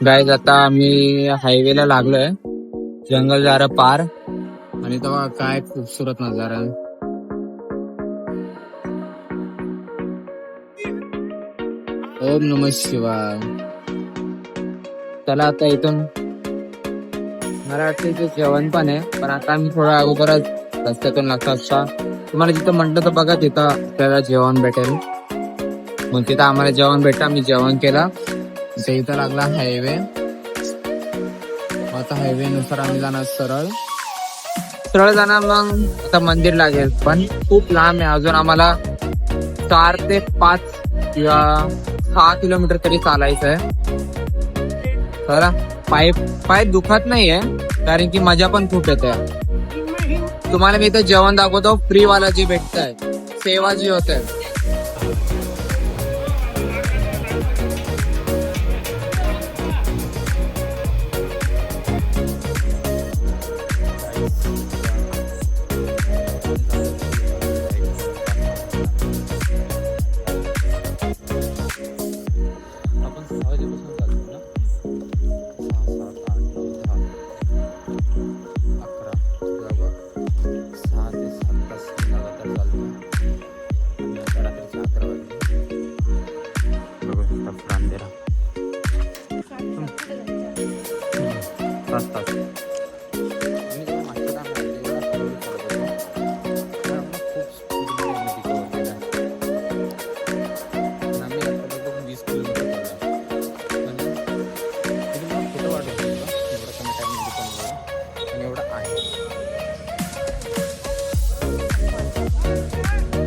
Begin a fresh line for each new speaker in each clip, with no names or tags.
Guys आता आम्ही हायवेला लागलोय, जंगल जारा पार. आणि तेव्हा काय खूपसूरत नजारा. ओम नमः शिवाय. चला आता इथून मला वाटतं इथे जेवण पण आहे, पण आता आम्ही थोडा अगोदरच रस्त्यातून लागतो असता. तुम्हाला जिथं म्हटलं तर बघा, तिथं आपल्याला जेवण भेटेल. मग तिथं आम्हाला जेवण भेटलं, आम्ही जेवण केलं. इथं लागला हायवे. आता हायवे नुसार आम्ही जाणार सरळ सरळ जाणार. मग आता मंदिर लागेल, पण खूप लांब आहे. अजून आम्हाला 4 ते 5 किंवा 6 किलोमीटर तरी चालायचं आहे. चला, पाय दुखत नाहीये, कारण की मजा पण खूप येते. तुम्हाला मी इथं जेवण दाखवतो, फ्री वाला जी भेटतंय, सेवा जी होते.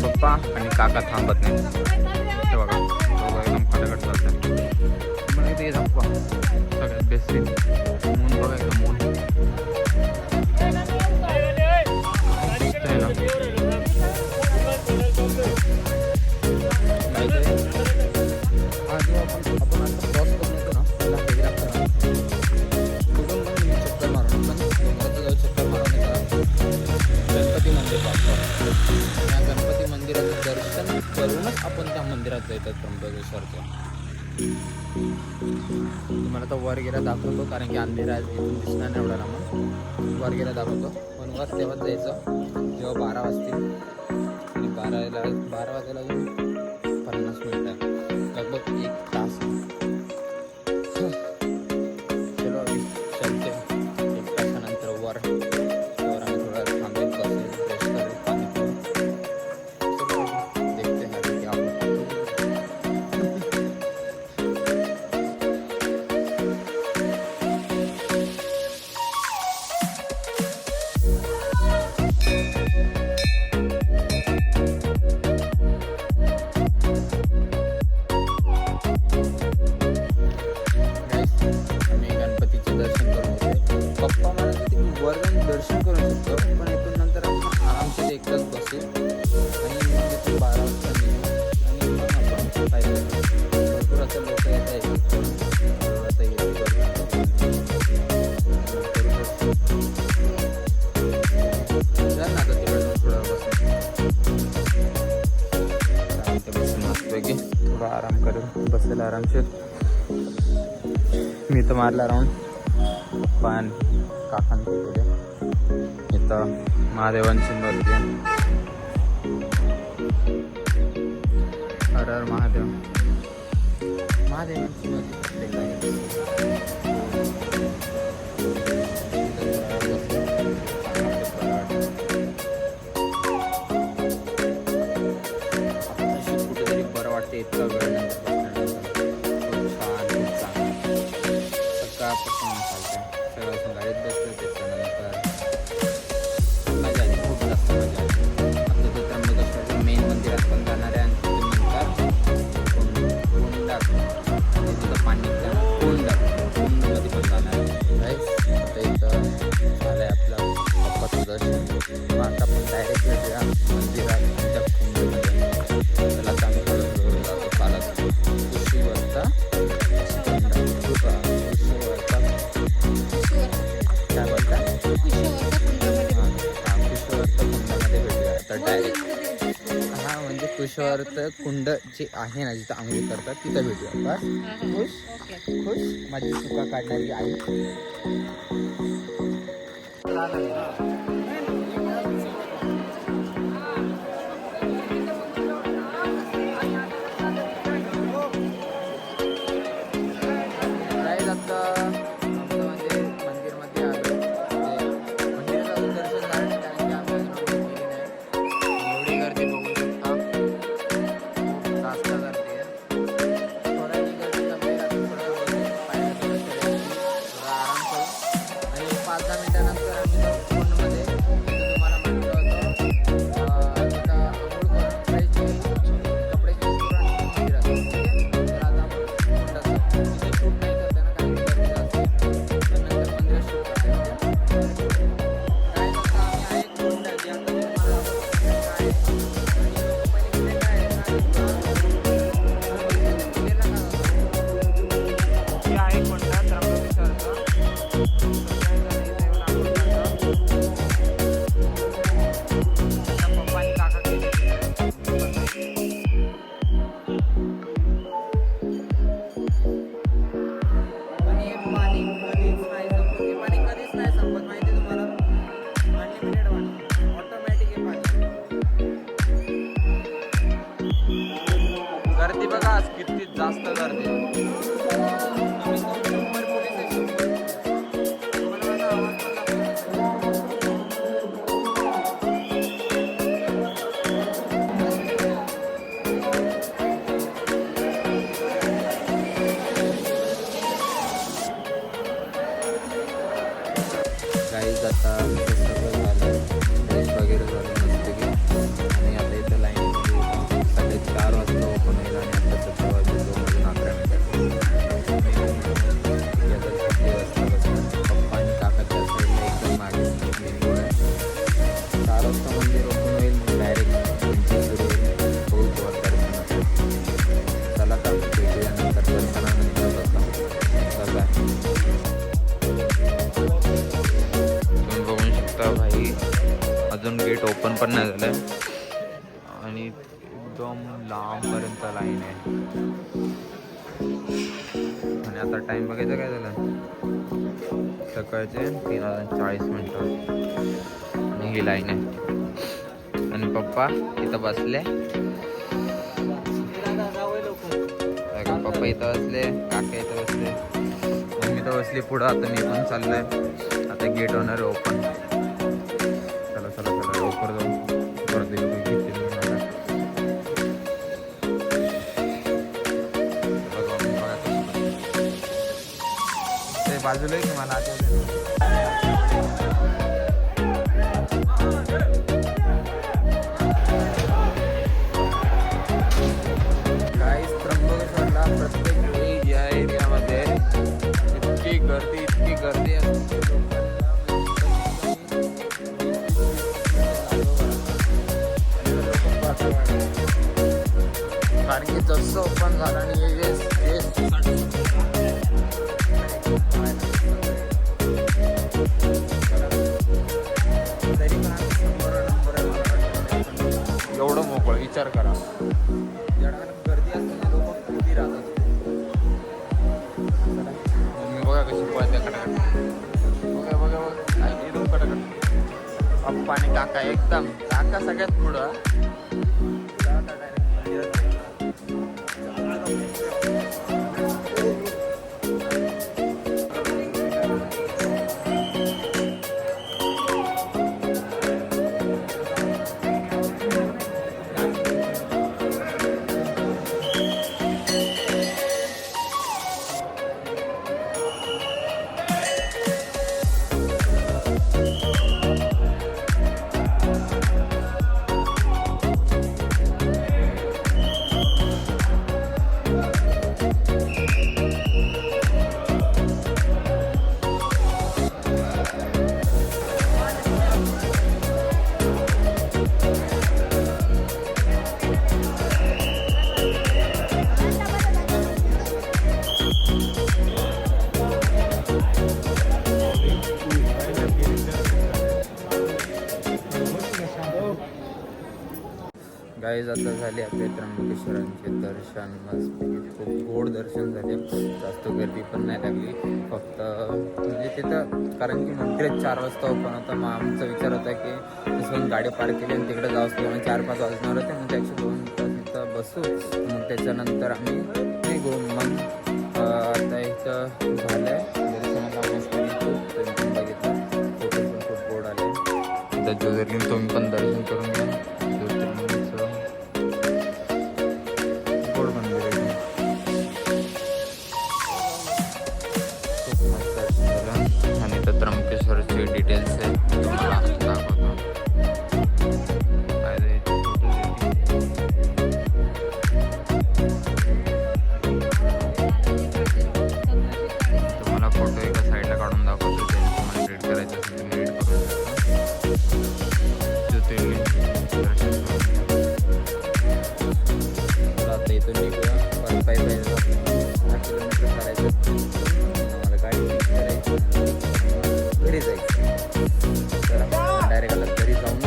पप्पा आणि काका थांबत नाही. ते बघा, दोघं एकदम फटाफट चालतात. मला इथे दाखवा सगळ्यात बेस्ट मून. बघा एकदम मून गणपती मंदिर पाहतो. या गणपती मंदिराचं दर्शन करूनच आपण त्या मंदिरात जायचं त्र्यंबकेश्वरच्या. तुम्हाला तर वर गेला दाखवतो, कारण की अंधेरा इथून दिसणार नाही एवढा ना. मग वर गेला दाखवतो, पण वर तेव्हाच जायचं जेव्हा 12 वाजतील. आणि 12 वाजायला अजून 50 मिनिटं आहे, लगभग 1 तास. चलो अभी चलते. 1 तासानंतर वर आम्ही थोडा थांबेल, बसेल, फ्रेश करेल, पाणी पिऊन. चलो देखते हैं क्या होता है. आम्ही गणपतीचे दर्शन करून होते. पप्पा मला वर जाऊन दर्शन करू शकतो, पण इथून नंतर आपण आरामशीर एकदाच बसेल आणि मग इथून 12 वाजता निघू. आणि मग आपण काय भरपूर असं लोक येत आहेत. आता ना आता तिकडून थोडं बसून मस्तपैकी थोडा आराम करेल, बसेल आरामशीर. मी तर मारला राऊंड, पण काकांनी केले. इथं महादेवांची मूर्ती आहे. हर हर महादेव. महादेवांची मूर्ती कुठेतरी बरं वाटते. इतका वेळ सकाळपासून चालतंय, सगळं गाडीत बसलं. त्याच्यानंतर मजा आली, खूप जास्त मजा आली. आता ते त्र्यंबकेश्वरच्या मेन मंदिरात पण जाणार आहे. आणि नंतर तिथं पाणीच्या कुंडमध्ये पण जाणार आहे. आता इथं झालं आहे आपलं पप्पाचं दर्शन. मग आता आपण डायरेक्ट भेटूया मंदिरात, त्या कुंडमध्ये. त्याला चांगलं थोडं जातो चालत. कुशीवरचा काय बोलता, कुशीवरच्या कुंडामध्ये भेटूया आता डायरेक्ट. हा म्हणजे त्र्यंबकेश्वरचं कुंड जे आहे ना जिथं आंघोळ करतात तिथं भेटूया. बस खुश खुश माझी चुका काढणारी आई. गर्दी बघा आज किती जास्त गर्दी. काही आता सगळं झालं, फ्रेश वगैरे झालं मस्त की. आणि आता इथं लाईन 4:30 वाजता ओपन होईल आणि आता 17 वाजता 2:11 पप्पा आणि काकाच्या साईडला एकदम मागे आहे. 4 वाजता मंदिर ओपन होईल, मग डायरेक्ट सुरू होईल. बहुत वाटतं. चला तर भेटूया नंतर दर्शनानंतर बघा. तुम्ही बघू शकता भाई अजून गेट ओपन पण नाही झालं आणि एकदम लांबपर्यंत लाईन आहे. आणि आता टाइम बघायचं काय झालं, सकाळचे 3:40 आणि ही लाईन आहे. आणि पप्पा इथं बसले, पप्पा इथं बसले, काका इथं बसले, मम्मी तर बसली पुढं. आता मी पण चाललंय, आता गेट होणार आहे ओपन. चला चला चला लवकर जाऊ. गर्दी घेतली मला. ते बाजूला आहे की मला आठवलं. गाईस त्र्यंबकेश्वरला प्रत्येक वेळी या एरियामध्ये इतकी गर्दी असते. कारण की जसं ओपन झालं आणि एवढं मोकळं विचार करा. गर्दी असताना लोक किती राहतात. मी बघा कशी पळते कटाकट. बघा बघा बघा एकदम कटाकट. पप्पा आणि काका एकदम, काका सगळ्यात पुढं. गाईज आता झाले आपले त्र्यंबकेश्वरांचे दर्शन, मस्त खूप गोड दर्शन झाले, जास्त गर्दी पण नाही लागली. फक्त म्हणजे तिथं कारण की मंदिरात 4 वाजता ओपन होतं. मग आमचा विचार होता की तसं गाडी पार्क केली आणि तिकडे जाऊ असतो, 4-5 वाजणार होते. मग त्याची 2 तास इथं बसू, मग त्याच्यानंतर आम्ही निघू. मग आता इथं झालं आहे दर्शनाला मस्त खूप बघितलं, फोटो पण खूप गोड आले. आता ज्योतिर्लिंग तुम्ही पण दर्शन करून घ्या. ज्योतिर्लिंगचं गोड मंदिर आहे, खूप मस्त दर्शन झालं. आणि तर त्र्यंबकेश्वरचे डिटेल्स आहे तुम्हाला दाखवतो. तुम्हाला फोटो एका साईडला काढून दाखवतो, त्यांनी तुम्हाला एडिट करायचं असेल तुम्ही एडिट करून शकता. ज्योतिर्लिंग दर्शन करून आता इथून निघूया. परत पाहिजे 10 किलोमीटर करायचं, आम्हाला गाडी करायची, घरी जायचं. तर डायरेक्ट आता घरी जाऊन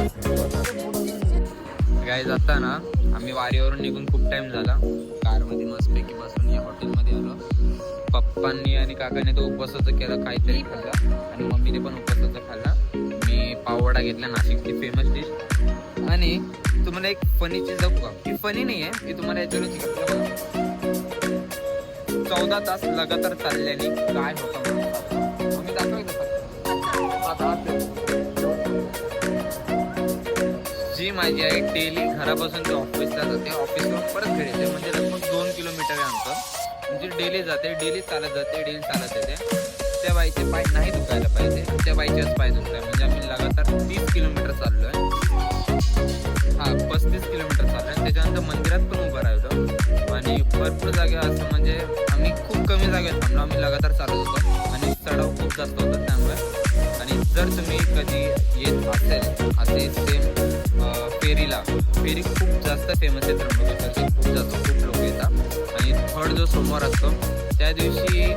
गाईज आता ना आम्ही वारीवरून निघून खूप टाइम झाला. कारमध्ये मस्तपैकी बसून या हॉटेलमध्ये आलो. पप्पांनी आणि काकाने तो उपवासाचं केलं, काहीतरी खाल्ला आणि मम्मीने पण उपवासाचं खाल्ला. मी पाववडा घेतला, नाशिकची फेमस डिश. आणि तुम्हाला एक फनी चीज दाखवू का? ही फनी नाही आहे, ती तुम्हाला याच्यावरच शिकवलं. 14 तास लगातार चालल्याने काय होतं आम्ही दाखवायचं. जी माझी आई डेली घरापासून ते ऑफिसला जाते, ऑफिसवरून परत घरी येते, म्हणजे लगभग 2 किलोमीटर आहे आमचं. म्हणजे डेली जाते, डेली चालत जाते, डेली चालत येते. त्या बाईचे पाय नाही दुखायला पाहिजे, त्या बाईच्याच पाय दुखताय. म्हणजे आम्ही लगातार 30 किलोमीटर चाललोय. 35 किलोमीटर चाललोय. त्याच्यानंतर मंदिरात पण उभं राहतो आणि भरपूर जागे असं म्हणजे आम्ही खूप कमी जागेत थांबलो. आम्ही लगातार चालत होतो आणि चढाव खूप जास्त होता त्यामुळे. आणि जर तुम्ही कधी येत असेल असे सेम फेरी खूप जास्त फेमस आहे त्र्यंबकेश्वरची, खूप लोक येतात. आणि थर्ड जो सोमवार असतो त्या दिवशी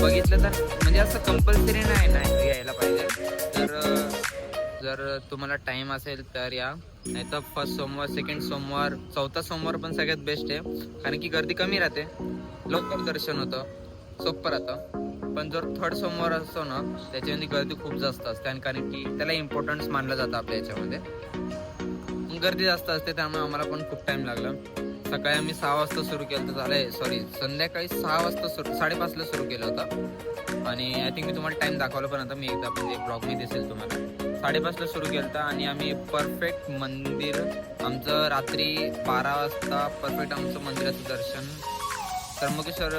बघितलं तर म्हणजे असं कंपल्सरी नाही यायला पाहिजे. तर जर तुम्हाला टाईम असेल तर या, नाही तर फर्स्ट सोमवार, सेकंड सोमवार, चौथा सोमवार पण सगळ्यात बेस्ट आहे. कारण की गर्दी कमी राहते, लवकर दर्शन होतं, सोपं राहतं. पण जर थर्ड सोमवार असतो ना त्याच्यामध्ये गर्दी खूप जास्त असते. आणि कारण की त्याला इम्पॉर्टन्स मानलं जातं आपल्या याच्यामध्ये, गर्दी जास्त असते. त्यामुळे आम्हाला पण खूप टाइम लागला. सकाळी आम्ही 6 वाजता सुरू केलं तर संध्याकाळी 6 वाजता 5:30ला सुरू केलं होतं. आणि आय थिंक मी तुम्हाला टाइम दाखवलं पण आता मी एकदा म्हणजे ब्लॉग मी दिसेल तुम्हाला. 5:30ला सुरू केलं होतं आणि आम्ही परफेक्ट मंदिर आमचं रात्री 12 वाजता परफेक्ट आमचं मंदिराचं दर्शन त्र्यंबकेश्वर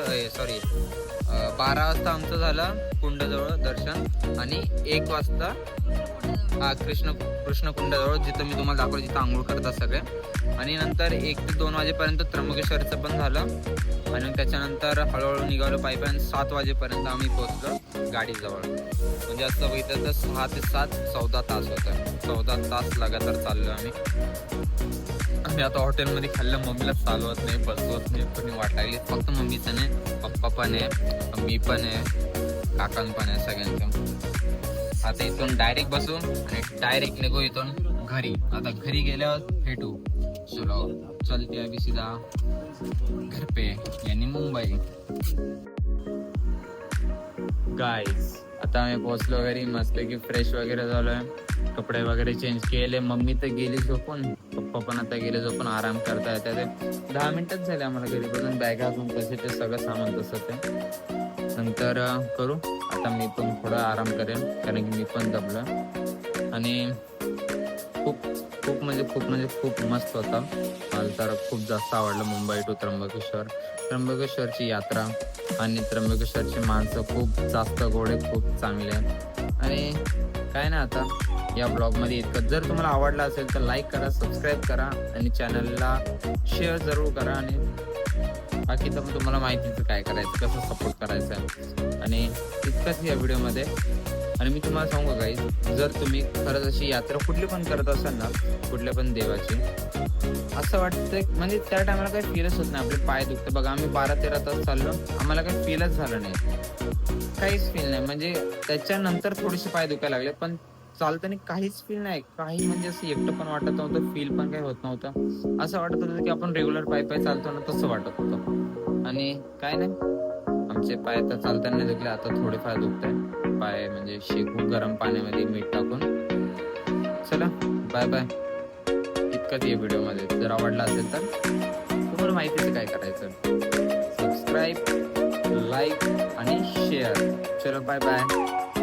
12 वाजता आमचं झालं कुंडजवळ दर्शन. आणि 1 वाजता कृष्ण कुंडाजवळ, जिथं मी तुम्हाला दाखवलं जिथं आंघोळ करतात सगळे. आणि नंतर 1 ते 2 वाजेपर्यंत त्र्यंबकेश्वरचं पण झालं. आणि त्याच्यानंतर हळूहळू निघालो पायी 7 वाजेपर्यंत आम्ही पोहोचलो गाडीजवळ. म्हणजे असं बघितलं तर 6 ते 7 14 तास होतं. 14 तास लगातार चाललो आम्ही आता हॉटेलमध्ये खाल्लं. मम्मीला चालवत नाही, बसवत नाही, पण वाटायला फक्त मम्मीचं नाही, पप्पा पण आहे, मी पण आहे, काकां पण आहे, सगळ्यांचं. आता इथून डायरेक्ट बसू आणि डायरेक्ट निघू इथून घरी. आता घरी गेल्यावर भेटू. चलो चलते अभी सीधा घर पे यानी मुंबई. गाइस आता आम्ही पोहोचलो घरी, मस्तपैकी फ्रेश वगैरे झालोय, कपडे वगैरे चेंज केले. मम्मी तर गेली झोपून, पप्पा पण आता गेले झोपून, आराम करता येते. ते 10 मिनिटच झाले आम्हाला घरी बसून. बॅग अजून कसे ते सगळं सामान तसं ते नंतर करू. आता मी पण थोडा आराम करेन कारण की मी पण दबलो. आणि खूप मस्त होता. मला तर खूप जास्त आवडलं मुंबई टू त्र्यंबकेश्वर. त्र्यंबकेश्वरची यात्रा आणि त्र्यंबकेश्वरची माणसं खूप जास्त गोड आहेत, खूप चांगले आहेत. आणि काय ना आता या ब्लॉगमध्ये इतकं. जर तुम्हाला आवडला असेल तर लाईक करा, सबस्क्राईब करा आणि चॅनलला शेअर जरूर करा. आणि बाकी तर तुम्हाला माहितीचं काय करायचं, कसं सपोर्ट करायचं आहे. आणि इतकंच या व्हिडिओमध्ये. आणि मी तुम्हाला सांगू गाईज, जर तुम्ही खरंच अशी यात्रा कुठली पण करत असाल ना, कुठल्या पण देवाची, असं वाटतं म्हणजे त्या टायमाला काही फीलच होत नाही, आपले पाय दुखते. बघा आम्ही 12-13 तास चाललो, आम्हाला काही फीलच झालं नाही, काहीच फील नाही. म्हणजे त्याच्यानंतर थोडेसे पाय दुखायला लागले, पण चालताना काहीच फील नाही, काही म्हणजे असं एकटं पण वाटत नव्हतं, फील पण काही होत नव्हतं. असं वाटत होतं की आपण रेग्युलर पाय पाय चालतो ना, तसं वाटत होतं. आणि काय नाही, आमचे पाय तर चालताना नाही दुखले, आता थोडेफार दुखत पाय, म्हणजे शेकून गरम पाण्यामध्ये मीठ टाकून. चला बाय बाय, इतकंच या व्हिडिओमध्ये. जर आवडला असेल तर तुम्हाला माहितीच काय करायचं, सबस्क्राईब, लाईक आणि शेअर. चलो बाय बाय.